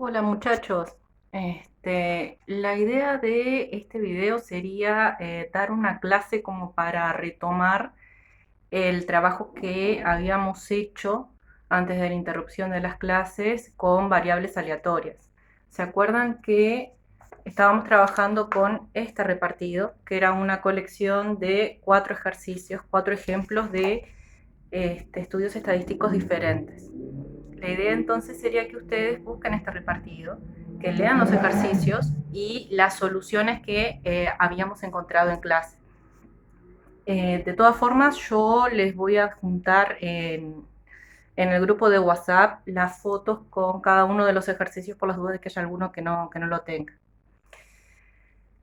Hola muchachos, la idea de este video sería dar una clase como para retomar el trabajo que habíamos hecho antes de la interrupción de las clases con variables aleatorias. ¿Se acuerdan que estábamos trabajando con este repartido, que era una colección de 4 ejercicios, 4 ejemplos de estudios estadísticos diferentes? La idea entonces sería que ustedes busquen este repartido, que lean los ejercicios y las soluciones que habíamos encontrado en clase. De todas formas, yo les voy a juntar en el grupo de WhatsApp las fotos con cada uno de los ejercicios por las dudas de que haya alguno que no lo tenga.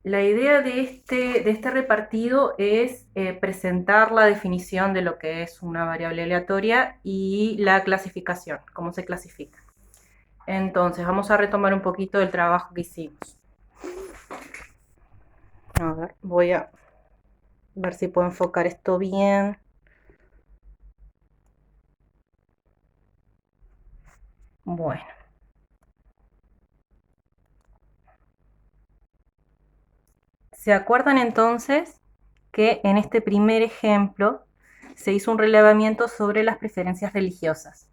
La idea de este repartido es presentar la definición de lo que es una variable aleatoria y la clasificación, cómo se clasifica. Entonces, vamos a retomar un poquito el trabajo que hicimos. A ver, voy a ver si puedo enfocar esto bien. Bueno, ¿se acuerdan entonces que en este primer ejemplo se hizo un relevamiento sobre las preferencias religiosas?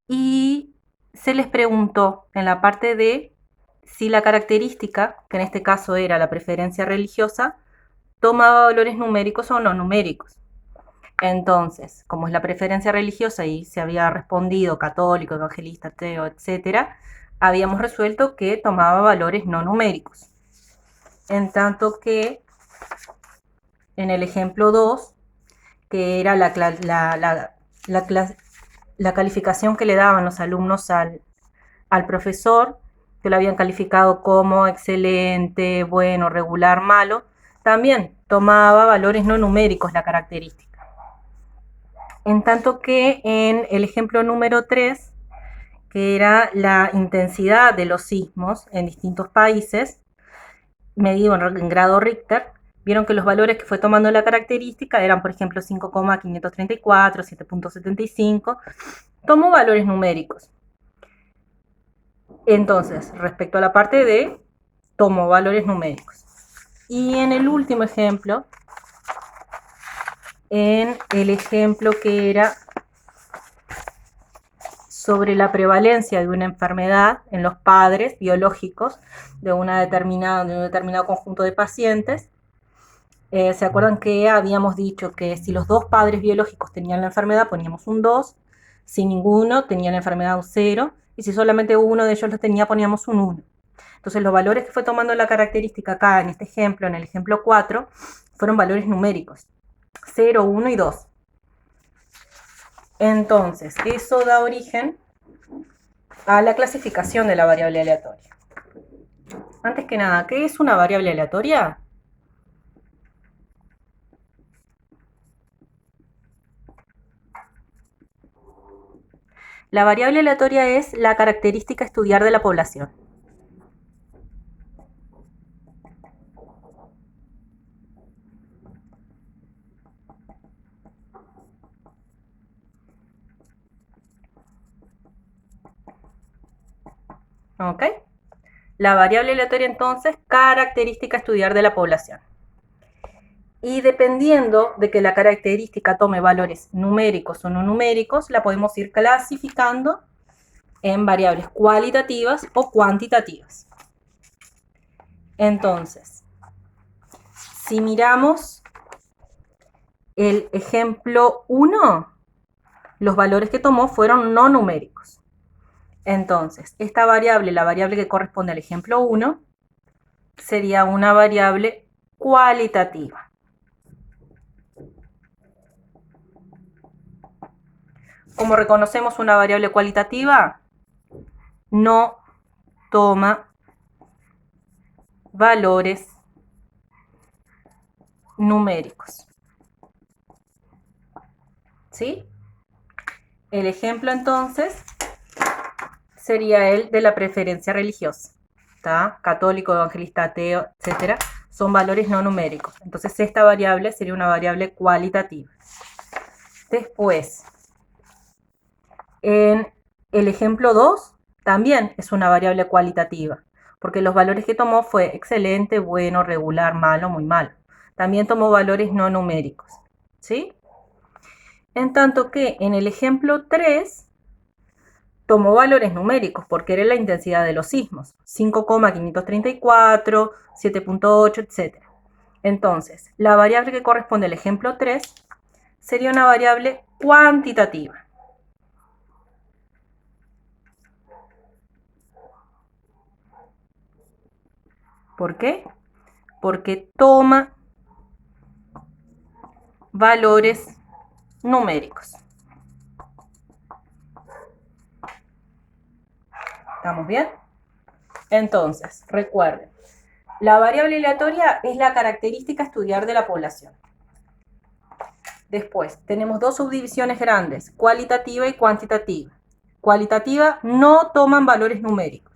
Y se les preguntó en la parte D si la característica, que en este caso era la preferencia religiosa, tomaba valores numéricos o no numéricos. Entonces, como es la preferencia religiosa y se había respondido católico, evangelista, ateo, etcétera, habíamos resuelto que tomaba valores no numéricos. En tanto que en el ejemplo 2, que era la calificación que le daban los alumnos al profesor, que lo habían calificado como excelente, bueno, regular, malo, también tomaba valores no numéricos la característica. En tanto que en el ejemplo número 3, que era la intensidad de los sismos en distintos países, medido en grado Richter, vieron que los valores que fue tomando la característica eran, por ejemplo, 5,534, 7,75, tomó valores numéricos. Entonces, respecto a la parte D, tomó valores numéricos. Y en el último ejemplo, en el ejemplo que era sobre la prevalencia de una enfermedad en los padres biológicos de un determinado conjunto de pacientes. ¿Se acuerdan que habíamos dicho que si los dos padres biológicos tenían la enfermedad poníamos un 2, si ninguno tenía la enfermedad un 0, y si solamente uno de ellos lo tenía poníamos un 1? Entonces los valores que fue tomando la característica acá en este ejemplo, en el ejemplo 4, fueron valores numéricos, 0, 1 y 2. Entonces, eso da origen a la clasificación de la variable aleatoria. Antes que nada, ¿qué es una variable aleatoria? La variable aleatoria es la característica a estudiar de la población. ¿Ok? La variable aleatoria entonces, característica a estudiar de la población. Y dependiendo de que la característica tome valores numéricos o no numéricos, la podemos ir clasificando en variables cualitativas o cuantitativas. Entonces, si miramos el ejemplo 1, los valores que tomó fueron no numéricos. Entonces, esta variable, la variable que corresponde al ejemplo 1, sería una variable cualitativa. ¿Cómo reconocemos una variable cualitativa? No toma valores numéricos. ¿Sí? El ejemplo entonces sería el de la preferencia religiosa. ¿Está? Católico, evangelista, ateo, etcétera, son valores no numéricos. Entonces esta variable sería una variable cualitativa. Después, en el ejemplo 2, también es una variable cualitativa, porque los valores que tomó fue excelente, bueno, regular, malo, muy malo. También tomó valores no numéricos, ¿sí? En tanto que en el ejemplo 3 tomó valores numéricos porque era la intensidad de los sismos, 5,534, 7,8, etc. Entonces, la variable que corresponde al ejemplo 3 sería una variable cuantitativa. ¿Por qué? Porque toma valores numéricos. ¿Estamos bien? Entonces, recuerden, la variable aleatoria es la característica a estudiar de la población. Después, tenemos dos subdivisiones grandes, cualitativa y cuantitativa. Cualitativa no toman valores numéricos.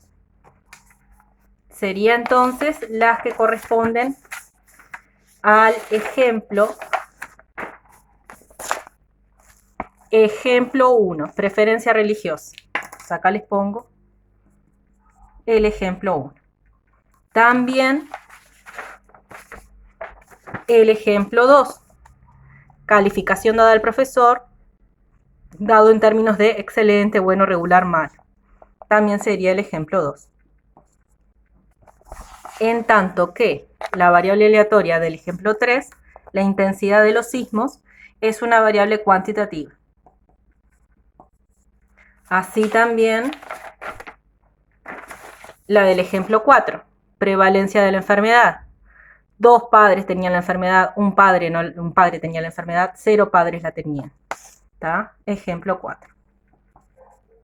Sería entonces las que corresponden al ejemplo 1, preferencia religiosa. Acá les pongo el ejemplo 1. También el ejemplo 2, calificación dada al profesor, dado en términos de excelente, bueno, regular, malo. También sería el ejemplo 2. En tanto que la variable aleatoria del ejemplo 3, la intensidad de los sismos, es una variable cuantitativa. Así también la del ejemplo 4, prevalencia de la enfermedad. 2 padres tenían la enfermedad, un padre tenía la enfermedad, 0 padres la tenían. ¿Está? Ejemplo 4.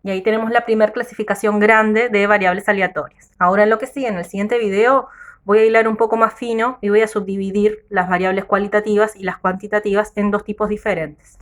Y ahí tenemos la primera clasificación grande de variables aleatorias. Ahora en lo que sigue, en el siguiente video, voy a hilar un poco más fino y voy a subdividir las variables cualitativas y las cuantitativas en dos tipos diferentes.